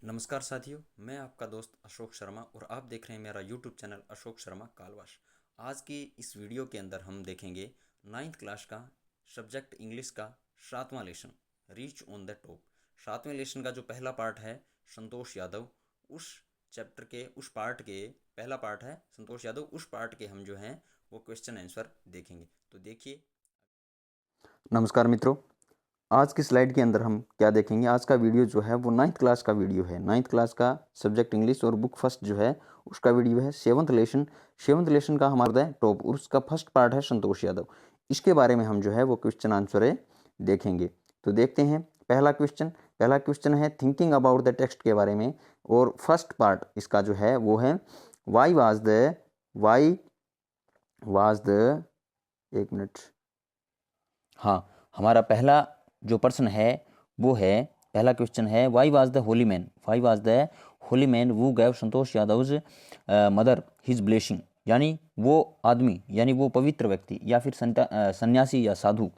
नमस्कार साथियों, मैं आपका दोस्त अशोक शर्मा और आप देख रहे हैं मेरा यूट्यूब चैनल अशोक शर्मा कालवाश। आज की इस वीडियो के अंदर हम देखेंगे 9th क्लास का सब्जेक्ट इंग्लिश का 7वां lesson reach on the top. 7वें लेसन का जो पहला पार्ट है संतोष यादव, उस चैप्टर के उस पार्ट के पहला पार्ट है संतोष यादव, उस पार्ट के हम जो हैं वो क्वेश्चन आंसर देखेंगे। तो देखिए। नमस्कार मित्रों, आज की स्लाइड के अंदर हम क्या देखेंगे। आज का वीडियो जो है वो 9th क्लास का वीडियो है। 9th क्लास का सब्जेक्ट इंग्लिश और बुक फर्स्ट जो है उसका वीडियो है। 7th लेसन का हमारा है टॉप और उसका फर्स्ट पार्ट है संतोष यादव। इसके बारे में हम जो है वो क्वेश्चन आंसर है देखेंगे। तो देखते हैं पहला क्वेश्चन है थिंकिंग अबाउट द टेक्स्ट के बारे में। और फर्स्ट पार्ट इसका जो है वो है वाई वाज द एक मिनट। हाँ, हमारा पहला जो प्रश्न है वो है, पहला क्वेश्चन है why was the holy man who gave Santosh Yadav's mother his blessing. यानी वो आदमी, यानी वो पवित्र व्यक्ति या फिर सन्यासी या साधु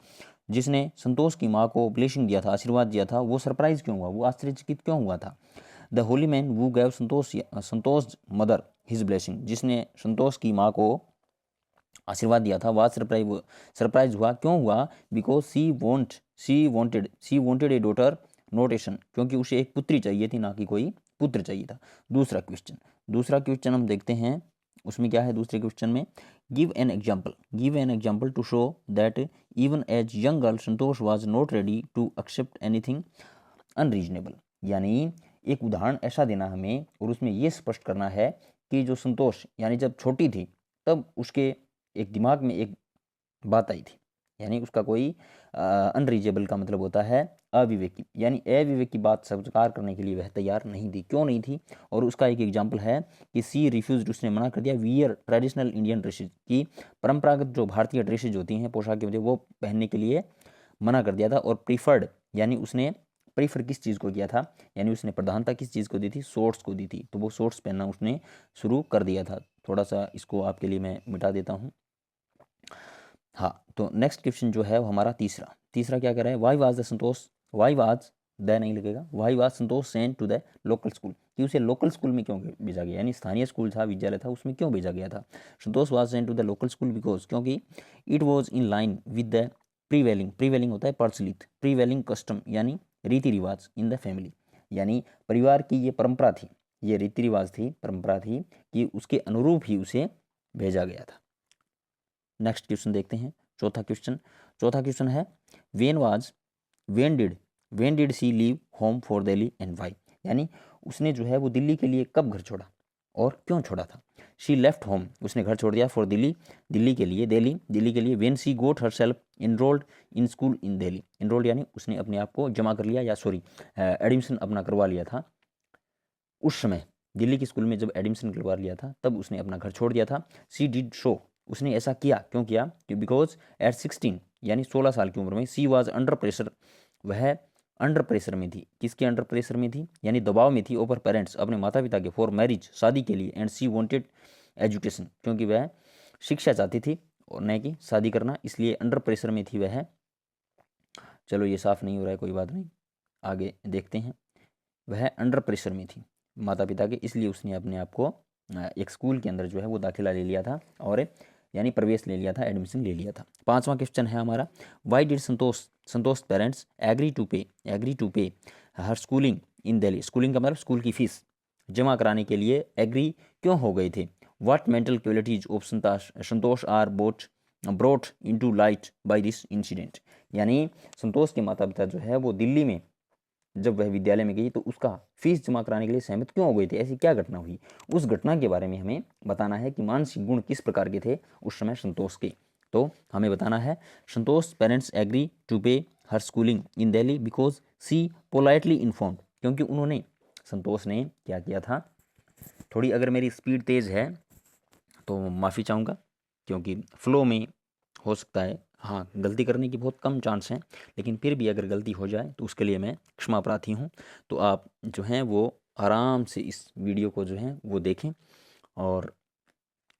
जिसने संतोष की माँ को ब्लेसिंग दिया था, आशीर्वाद दिया था, वो सरप्राइज क्यों हुआ, वो आश्चर्यचकित क्यों हुआ था। The holy man who gave Santosh mother his blessing, जिसने संतोष की माँ को आशीर्वाद दिया था, वह सरप्राइज हुआ, क्यों हुआ। Because she wanted a daughter not a son, क्योंकि उसे एक पुत्री चाहिए थी, ना कि कोई पुत्र चाहिए था। दूसरा क्वेश्चन हम देखते हैं, उसमें क्या है दूसरे क्वेश्चन में, give an example to show that even as young girl Santosh was not ready to accept anything unreasonable. यानी एक उदाहरण ऐसा देना हमें और उसमें ये स्पष्ट करना है कि जो संतोष यानी जब छोटी थी तब उसके एक दिमाग में एक बात आई थी, यानी उसका कोई अनरीजेबल का मतलब होता है अविवेकी, यानी अविवेक की बात स्वीकार करने के लिए वह तैयार नहीं थी। क्यों नहीं थी, और उसका एक एग्जाम्पल है कि सी रिफ्यूज, उसने मना कर दिया वियर ट्रेडिशनल इंडियन ड्रेसेज की, परंपरागत जो भारतीय ड्रेसेज होती हैं, पोशाक की, वो पहनने के लिए मना कर दिया था। और प्रीफर्ड, यानी उसने प्रीफर किस चीज़ को किया था, यानी उसने प्रधानता किस चीज़ को दी थी, शॉर्ट्स को दी थी। तो वो शॉर्ट्स पहनना उसने शुरू कर दिया था। थोड़ा सा इसको आपके लिए मैं मिटा देता हूँ। हाँ, तो नेक्स्ट क्वेश्चन जो है वो हमारा तीसरा क्या कह रहा है, why was Santosh sent to the local school, कि उसे लोकल स्कूल में क्यों भेजा गया, यानी स्थानीय स्कूल था, विद्यालय था, उसमें क्यों भेजा गया था। Santosh was sent to the local school because, क्योंकि it was in line with the prevailing होता है प्रचलित, प्रीवेलिंग कस्टम, यानी रीति रिवाज इन द फैमिली, यानी परिवार की ये परंपरा थी, ये रीति रिवाज थी, परंपरा थी कि उसके अनुरूप ही उसे भेजा गया था। नेक्स्ट क्वेश्चन देखते हैं, चौथा क्वेश्चन है when did she leave home for Delhi and why, यानी उसने जो है वो दिल्ली के लिए कब घर छोड़ा और क्यों छोड़ा था। शी लेफ्ट होम, उसने घर छोड़ दिया, फॉर दिल्ली के लिए when she got herself enrolled in school in Delhi, enrolled यानी उसने अपने आप को जमा कर लिया, या सॉरी एडमिशन अपना करवा लिया था। उस समय दिल्ली के स्कूल में जब एडमिशन करवा लिया था तब उसने अपना घर छोड़ दिया था। सी डिड शो, उसने ऐसा किया, क्यों किया, बिकॉज एट 16, यानी 16 साल की उम्र में, सी वाज अंडर प्रेशर, वह अंडर प्रेशर में थी, किसके अंडर प्रेशर में थी, यानी दबाव में थी, ओवर पेरेंट्स, अपने माता पिता के, फॉर मैरिज, शादी के लिए, एंड सी वांटेड एजुकेशन, क्योंकि वह शिक्षा चाहती थी और न कि शादी करना, इसलिए अंडर प्रेशर में थी वह। चलो ये साफ नहीं हो रहा है, कोई बात नहीं, आगे देखते हैं। वह अंडर प्रेशर में थी माता पिता के, इसलिए उसने अपने आप को एक स्कूल के अंदर जो है वो दाखिला ले लिया था, और यानी प्रवेश ले लिया था, एडमिशन ले लिया था। पांचवा क्वेश्चन है हमारा, why did Santosh parents agree to pay her schooling in Delhi, schooling का मतलब स्कूल की फीस जमा कराने के लिए एग्री क्यों हो गए थे। What mental qualities of Santosh are brought into light by this incident, यानी संतोष के माता पिता जो है वो दिल्ली में जब वह विद्यालय में गई तो उसका फीस जमा कराने के लिए सहमत क्यों हो गई थी, ऐसी क्या घटना हुई, उस घटना के बारे में हमें बताना है कि मानसिक गुण किस प्रकार के थे उस समय संतोष के। तो हमें बताना है, संतोष parents agree to pay her schooling in Delhi because she politely informed, क्योंकि उन्होंने, संतोष ने क्या किया था, थोड़ी अगर मेरी स्पीड तेज़ है तो माफ़ी चाहूँगा, क्योंकि फ्लो में हो सकता है, हाँ, गलती करने की बहुत कम चांस हैं, लेकिन फिर भी अगर गलती हो जाए तो उसके लिए मैं क्षमा प्रार्थी हूँ। तो आप जो हैं वो आराम से इस वीडियो को जो है वो देखें और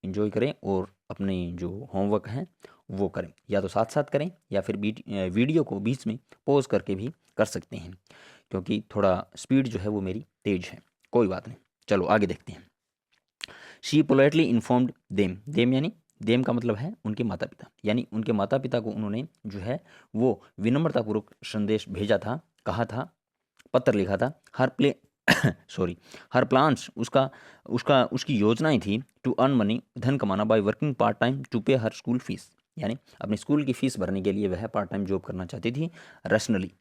इन्जॉय करें, और अपने जो होमवर्क हैं वो करें, या तो साथ साथ करें या फिर वीडियो को बीच में पॉज करके भी कर सकते हैं, क्योंकि थोड़ा स्पीड जो है वो मेरी तेज है, कोई बात नहीं। चलो आगे देखते हैं। शी पोलाइटली इन्फॉर्म्ड देम यानी देम का मतलब है उनके माता पिता, यानी उनके माता पिता को उन्होंने जो है वो विनम्रतापूर्वक संदेश भेजा था, कहा था, पत्र लिखा था। हर प्ले सॉरी हर प्लान्स उसका उसका उसकी योजनाएं थी टू अर्न मनी, धन कमाना, by working part time to pay her school fees, यानी अपनी स्कूल की फीस भरने के लिए वह पार्ट टाइम जॉब करना चाहती थी। रशनली,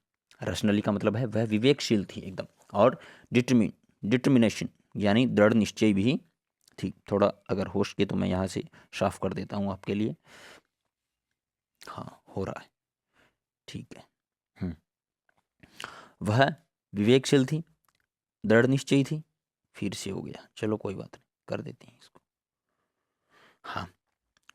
रशनली का मतलब है वह विवेकशील थी एकदम, और डिटर्मिनेशन यानी दृढ़ निश्चय भी थी। थोड़ा अगर हो सके तो मैं यहाँ से साफ कर देता हूँ आपके लिए। हाँ हो रहा है, ठीक है। वह विवेकशील थी, दृढ़ निश्चयी थी, फिर से हो गया, चलो कोई बात नहीं, कर देते हैं इसको। हाँ,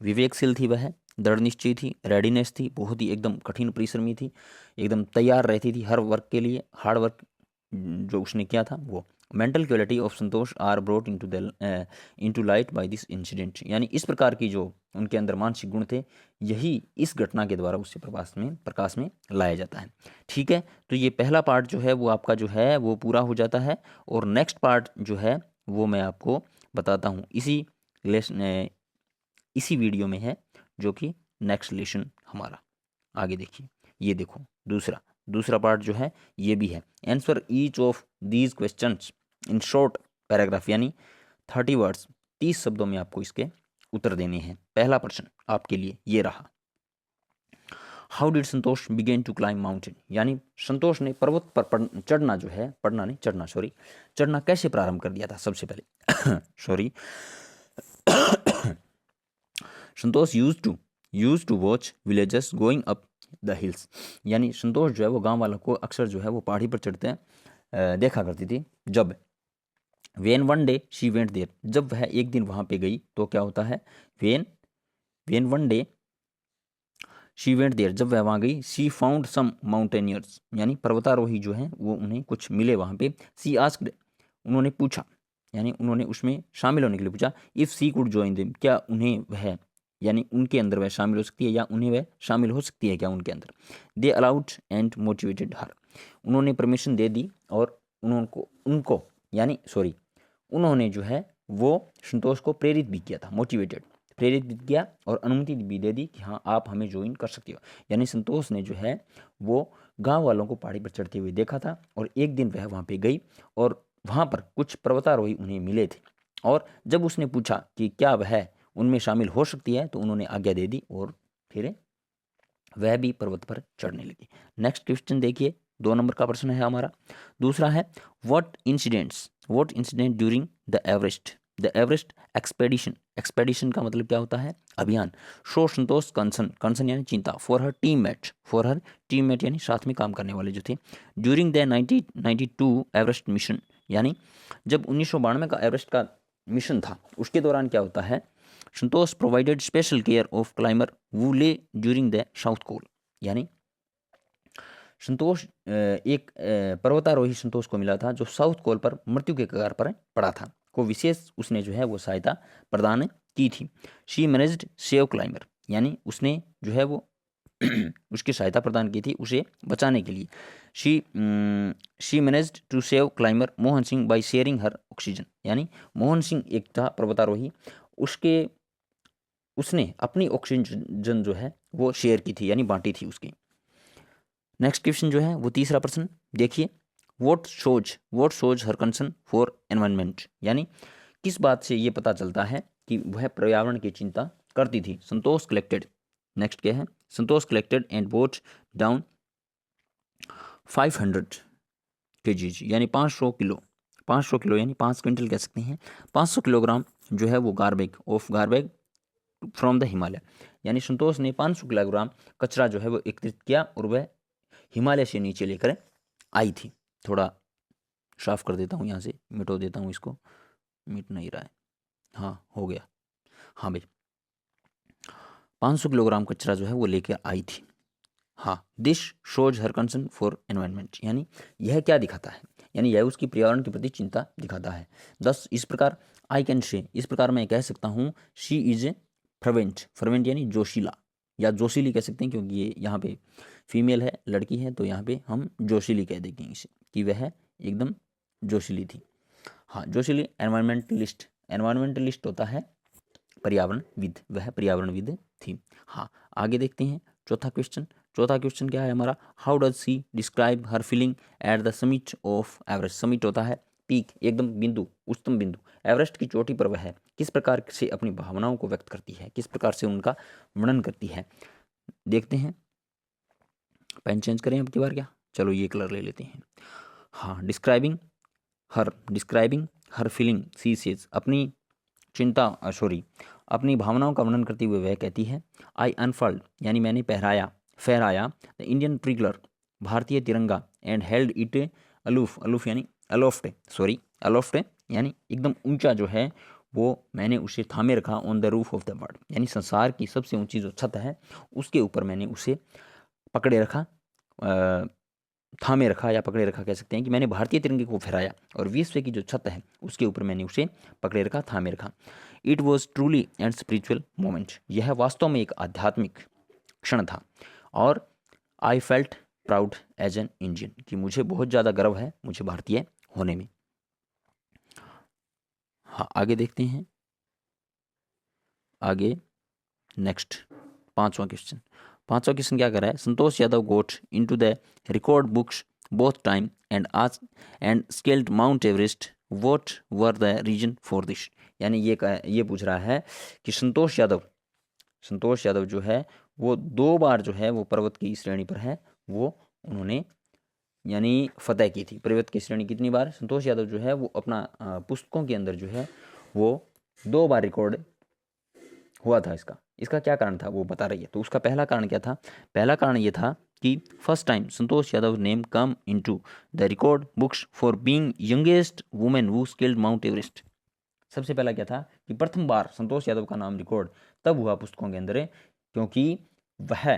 विवेकशील थी वह, दृढ़ निश्चयी थी, रेडीनेस थी, बहुत ही एकदम कठिन परिश्रमी थी, एकदम तैयार रहती थी हर वर्क के लिए, हार्ड वर्क जो उसने किया था वो। Mental quality of Santosh are brought into light by this incident, यानी इस प्रकार की जो उनके अंदर मानसिक गुण थे, यही इस घटना के द्वारा उससे प्रकाश में लाया जाता है। ठीक है, तो ये पहला पार्ट जो है वो आपका जो है वो पूरा हो जाता है, और नेक्स्ट पार्ट जो है वो मैं आपको बताता हूँ इसी वीडियो में है, जो कि नेक्स्ट लेसन हमारा। आगे देखिए, ये देखो दूसरा पार्ट जो है ये भी है। Answer each of these questions in short paragraph, यानी 30 वर्ड्स, 30 शब्दों में आपको इसके उत्तर देने हैं। पहला प्रश्न आपके लिए ये रहा, how did Santosh begin to climb mountain, यानी संतोष ने पर्वत पर चढ़ना जो है चढ़ना कैसे प्रारंभ कर दिया था सबसे पहले। Sorry Santosh use to watch villagers going up the hills, यानी संतोष जो है वो गांव वालों को अक्सर जो है वो पहाड़ी पर चढ़ते हैं देखा करती थी। जब when one day she went there, जब वह एक दिन वहां पे गई तो क्या होता है, when one day she went there, जब वह वहां गई, शी फाउंड सम माउंटेनियर्स, यानी पर्वतारोही जो हैं वो उन्हें कुछ मिले वहां पे। सी आस्क्ड, उन्होंने पूछा, यानी उन्होंने उसमें शामिल होने के लिए पूछा। If she could join them, क्या उन्हें वह, यानी उनके अंदर वह शामिल हो सकती है, या उन्हें वह शामिल हो सकती है क्या उनके अंदर। दे अलाउड एंड मोटिवेटेड हर, उन्होंने परमिशन दे दी और उनको यानी सॉरी उन्होंने जो है वो संतोष को प्रेरित भी किया था, प्रेरित भी किया और अनुमति भी दे दी कि हाँ आप हमें ज्वाइन कर सकते हो। यानी संतोष ने जो है वो गांव वालों को पहाड़ी पर चढ़ते हुए देखा था, और एक दिन वह वहाँ पे गई और वहाँ पर कुछ पर्वतारोही उन्हें मिले थे, और जब उसने पूछा कि क्या वह उनमें शामिल हो सकती है तो उन्होंने आज्ञा दे दी, और फिर वह भी पर्वत पर चढ़ने लगी। नेक्स्ट क्वेश्चन देखिए, 2 नंबर का प्रश्न है हमारा। दूसरा है, what incident during the Everest expedition का मतलब क्या होता है, अभियान। शो संतोष कंसन यानी चिंता, फॉर हर टीममेट यानी साथ में काम करने वाले जो थे। ड्यूरिंग द 1992 एवरेस्ट मिशन, यानी जब 1992 का एवरेस्ट का मिशन था उसके दौरान क्या होता है, Santosh provided special care of climber who lay during the south pole, यानी संतोष एक पर्वतारोही संतोष को मिला था जो साउथ पोल पर मृत्यु के कगार पर पड़ा था, को विशेष उसने जो है वो सहायता प्रदान की थी। शी मैनेज्ड सेव क्लाइंबर, यानी उसने जो है वो उसकी सहायता प्रदान की थी उसे बचाने के लिए। She managed to save climber Mohan Singh by sharing her oxygen, यानी मोहन सिंह एक था पर्वतारोही, उसने अपनी ऑक्सीजन जो है वो शेयर की थी, यानी बांटी थी उसकी। नेक्स्ट क्वेश्चन जो है वो तीसरा प्रश्न देखिए, what shows her concern for environment, यानी किस बात से ये पता चलता है कि वह पर्यावरण की चिंता करती थी। संतोष कलेक्टेड, नेक्स्ट क्या है, Santosh collected and brought down 500 kg, यानी 500 किलो यानी 5 क्विंटल कह सकते हैं, 500 किलोग्राम जो है वो गार्बेज फ्रॉम द हिमालय, यानी संतोष ने 500 किलोग्राम कचरा जो है वो एकत्रित किया और वह हिमालय से नीचे लेकर आई थी। थोड़ा साफ कर देता हूँ, यहाँ से मिटो देता हूँ इसको, मिट नहीं रहा है, हाँ हो गया, हाँ भाई 500 किलोग्राम कचरा जो है वो लेकर आई थी। हाँ, this shows her concern for environment, यानी यह क्या दिखाता है, यानी यह उसकी पर्यावरण के प्रति चिंता दिखाता है। दस इस प्रकार आई कैन से, इस प्रकार मैं कह सकता हूँ, शी इज ए फर्वेंट यानी जोशीला, या जोशीली कह सकते हैं, क्योंकि ये यहाँ पे फीमेल है, लड़की है, तो यहाँ पे हम जोशीली कह देंगे इसे कि वह एकदम जोशीली थी। हाँ, जोशीली एनवायरमेंटलिस्ट होता है पर्यावरणविद, वह पर्यावरणविद थी। हाँ, आगे देखते हैं चौथा क्वेश्चन क्या है हमारा, how does she describe her feeling at the summit of Everest. Summit होता है पीक, एकदम बिंदु, उच्चतम बिंदु। एवरेस्ट की चोटी पर वह किस प्रकार से अपनी भावनाओं को व्यक्त करती है, किस प्रकार से उनका वर्णन करती है, देखते हैं। पेन चेंज करें अब की बार क्या, चलो ये कलर ले लेते हैं। हाँ, describing her feeling she says, अपनी चिंता अपनी भावनाओं का वर्णन करते हुए वह कहती है, आई अनफर्ल्ड यानी मैंने फहराया द इंडियन ट्रिगलर, भारतीय तिरंगा, एंड हेल्ड इट अलूफ यानी अलोफ्ट यानी एकदम ऊंचा जो है वो मैंने उसे थामे रखा, on the roof of the world यानी संसार की सबसे ऊंची जो छत है उसके ऊपर मैंने उसे पकड़े रखा, थामे रखा या पकड़े रखा कह सकते हैं कि मैंने भारतीय तिरंगे को फहराया और विश्व की जो छत है उसके ऊपर मैंने उसे पकड़े रखा, थामे रखा। It was truly and spiritual moment, यह वास्तव में एक आध्यात्मिक क्षण था। और I felt proud as an Indian, कि मुझे बहुत ज़्यादा गर्व है मुझे भारतीय होने में। हाँ, आगे देखते हैं। आगे नेक्स्ट पांचवा क्वेश्चन क्या कर रहा है, Santosh Yadav got into the record books both time and scaled Mount Everest, what were the reason for this. यानी ये पूछ रहा है कि संतोष यादव जो है वो 2 बार जो है वो पर्वत की श्रेणी पर है, वो उन्होंने यानी फतेह की थी। पर्वत की श्रेणी कितनी बार संतोष यादव जो है वो अपना पुस्तकों के अंदर जो है वो 2 बार रिकॉर्ड हुआ था। इसका क्या कारण था वो बता रही है। तो उसका पहला कारण क्या था, पहला कारण ये था कि first time Santosh Yadav name come into the record books for being youngest women who scaled Mount Everest. सबसे पहला क्या था कि प्रथम बार संतोष यादव का नाम रिकॉर्ड तब हुआ पुस्तकों के अंदर क्योंकि वह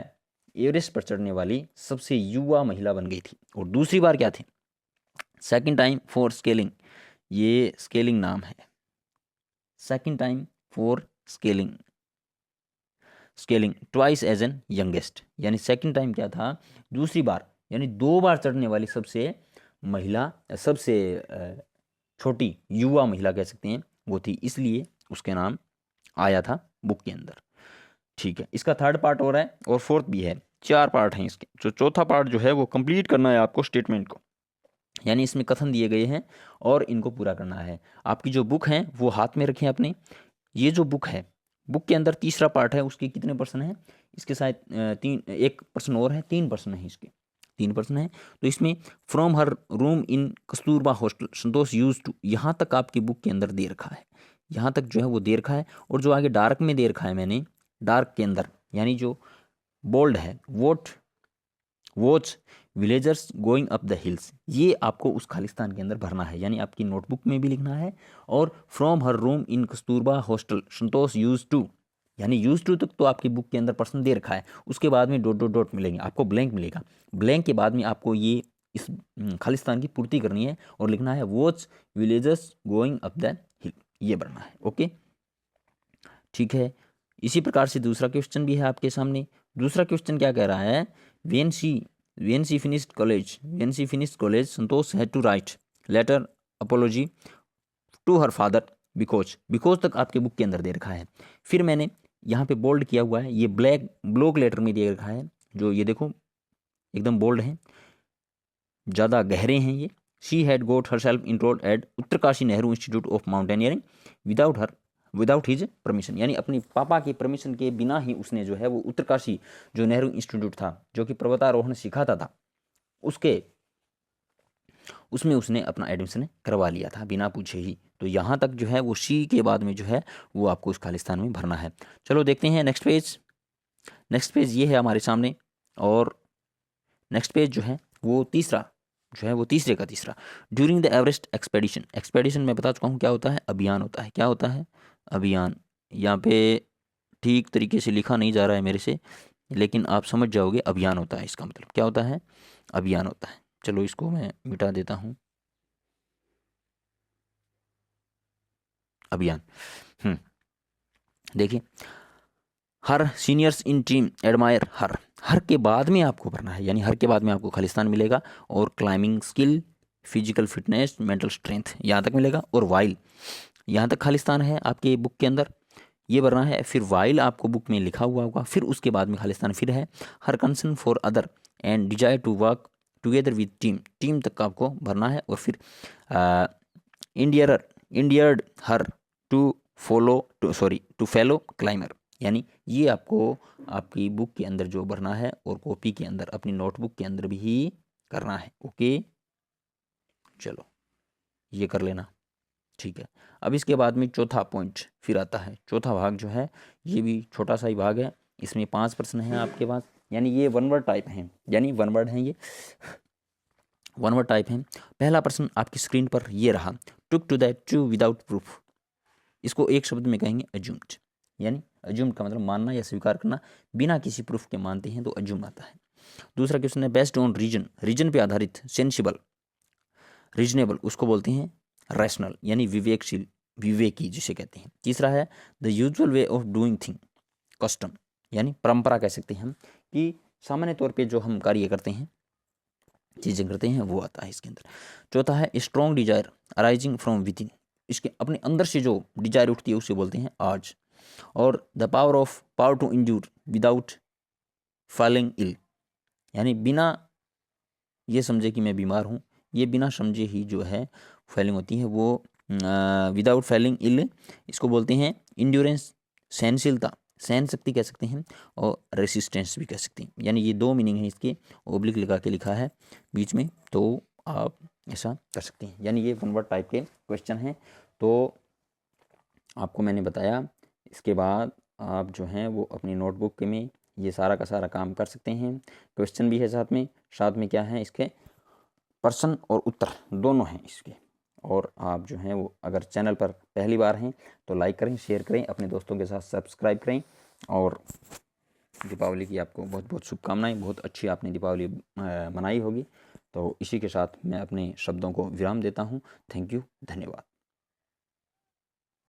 एवरेस्ट पर चढ़ने वाली सबसे युवा महिला बन गई थी। और दूसरी बार क्या थी, सेकंड टाइम फॉर स्केलिंग, ये स्केलिंग नाम है, second time for scaling twice as an youngest, यानी सेकंड टाइम क्या था, दूसरी बार यानी 2 बार चढ़ने वाली सबसे छोटी युवा महिला कह सकते हैं वो थी, इसलिए उसके नाम आया था बुक के अंदर। ठीक है, इसका थर्ड पार्ट हो रहा है और फोर्थ भी है, 4 पार्ट हैं इसके। जो चौथा पार्ट जो है वो कंप्लीट करना है आपको स्टेटमेंट को, यानी इसमें कथन दिए गए हैं और इनको पूरा करना है। आपकी जो बुक है वो हाथ में रखें अपने। ये जो बुक है, बुक के अंदर तीसरा पार्ट है, उसके कितने पर्सन हैं, इसके शायद 1 पर्सन और है, 3 पर्सन है इसके, 3 पर्सन है। तो इसमें from her room in Kasturba hostel Santosh use to, यहाँ तक आपकी बुक के अंदर दे रखा है, यहाँ तक जो है वो दे रखा है। और जो आगे डार्क में दे रखा है मैंने, डार्क के अंदर यानी जो बोल्ड है, watch villagers going up the hills, ये आपको उस खालिस्तान के अंदर भरना है, यानी आपकी नोटबुक में भी लिखना है। और from her room in Kasturba hostel Santosh use to, यानी यूज टू तक तो आपकी बुक के अंदर पर्सन दे रखा है, उसके बाद में डॉट डॉट डॉट मिलेंगे, आपको ब्लैंक मिलेगा। ब्लैंक के बाद में आपको ये इस खालिस्तान की पूर्ति करनी है और लिखना है watch villagers going up the हिल, ये भरना है। ओके, ठीक है। इसी प्रकार से दूसरा क्वेश्चन भी है आपके सामने। दूसरा क्वेश्चन क्या कह रहा है, when she finished college Santosh had to write letter apology to her father because तक आपके बुक के अंदर दे रखा है। फिर मैंने यहाँ पे बोल्ड किया हुआ है, ये ब्लॉक लेटर में दे रखा है, जो ये देखो एकदम बोल्ड है, ज़्यादा गहरे हैं ये। She had got herself enrolled at Uttarkashi Nehru institute of mountaineering without his permission, यानी अपनी पापा की परमिशन के बिना ही उसने जो है वो उत्तरकाशी जो नेहरू इंस्टीट्यूट था जो कि पर्वतारोहण सिखाता था उसमें उसने अपना एडमिशन करवा लिया था बिना पूछे ही। तो यहाँ तक जो है वो शी के बाद में जो है वो आपको उस खालिस्तान में भरना है। चलो देखते हैं नेक्स्ट पेज ये है हमारे सामने। और नेक्स्ट पेज जो है वो तीसरे का तीसरा, ड्यूरिंग द एवरेस्ट एक्सपेडिशन मैं बता चुका हूँ क्या होता है, अभियान होता है। क्या होता है, अभियान। यहाँ पे ठीक तरीके से लिखा नहीं जा रहा है मेरे से, लेकिन आप समझ जाओगे अभियान होता है, इसका मतलब क्या होता है, अभियान होता है। चलो इसको मैं मिटा देता हूँ, अभियान। देखिए हर सीनियर्स इन टीम एडमायर हर, हर के बाद में आपको भरना है, यानी हर के बाद में आपको खालिस्तान मिलेगा, और climbing skill, physical fitness, mental strength यहाँ तक मिलेगा, और वाइल यहाँ तक खालिस्तान है आपके बुक के अंदर, ये भरना है। फिर वाइल आपको बुक में लिखा हुआ होगा, फिर उसके बाद में खालिस्तान फिर है। Her concern for other and desire to work together with team, team तक का आपको भरना है। और फिर endeared her to to fellow climber, यानी ये आपको आपकी बुक के अंदर जो भरना है और कॉपी के अंदर अपनी नोटबुक के अंदर भी करना है। ओके, चलो ये कर लेना, ठीक है। अब इसके बाद में चौथा पॉइंट फिर आता है। चौथा भाग जो है ये भी छोटा सा ही भाग है, इसमें 5 प्रश्न हैं आपके पास, यानी ये वन वर्ड टाइप हैं, यानी वन वर्ड हैं, ये वन वर्ड टाइप हैं। पहला प्रश्न आपकी स्क्रीन पर ये रहा, took to that true without proof, इसको एक शब्द में कहेंगे अज्यूम्ड, यानी अज्यूम्ड का मतलब मानना या स्वीकार करना, बिना किसी प्रूफ के मानते हैं तो अज्यूम आता है। दूसरा क्वेश्चन है बेस्ड ऑन रीजन, रीजन पे आधारित, सेंसिबल, रीजनेबल उसको बोलते हैं रैशनल, यानी विवेकशील, विवेकी जिसे कहते हैं। तीसरा है the usual way of doing thing, custom, यानी परंपरा कह सकते हैं हम, कि सामान्य तौर पे जो हम कार्य करते हैं, चीज़ें करते हैं, वो आता है इसके अंदर। चौथा है strong Dzire arising from with in, इसके अपने अंदर से जो डिजायर उठती है उसे बोलते हैं आज। और the power to endure without falling ill, यानी बिना ये समझे कि मैं बीमार हूँ, ये बिना समझे ही जो है फैलिंग होती है, वो विदाउट फैलिंग इल इसको बोलते हैं इंड्योरेंस, सहनशीलता, सहन शक्ति कह सकते हैं, और रेसिस्टेंस भी कह सकते हैं, यानी ये दो मीनिंग है इसके, ओब्लिक लगा के लिखा है बीच में, तो आप ऐसा कर सकते हैं। यानी ये वन वर्ड टाइप के क्वेश्चन हैं, तो आपको मैंने बताया। इसके बाद आप जो हैं वो अपनी नोटबुक में ये सारा का सारा काम कर सकते हैं। क्वेश्चन भी है साथ में क्या है, इसके प्रश्न और उत्तर दोनों हैं इसके। और आप जो हैं वो अगर चैनल पर पहली बार हैं तो लाइक करें, शेयर करें, अपने दोस्तों के साथ सब्सक्राइब करें। और दीपावली की आपको बहुत बहुत शुभकामनाएं, बहुत अच्छी आपने दीपावली मनाई होगी। तो इसी के साथ मैं अपने शब्दों को विराम देता हूँ। थैंक यू, धन्यवाद।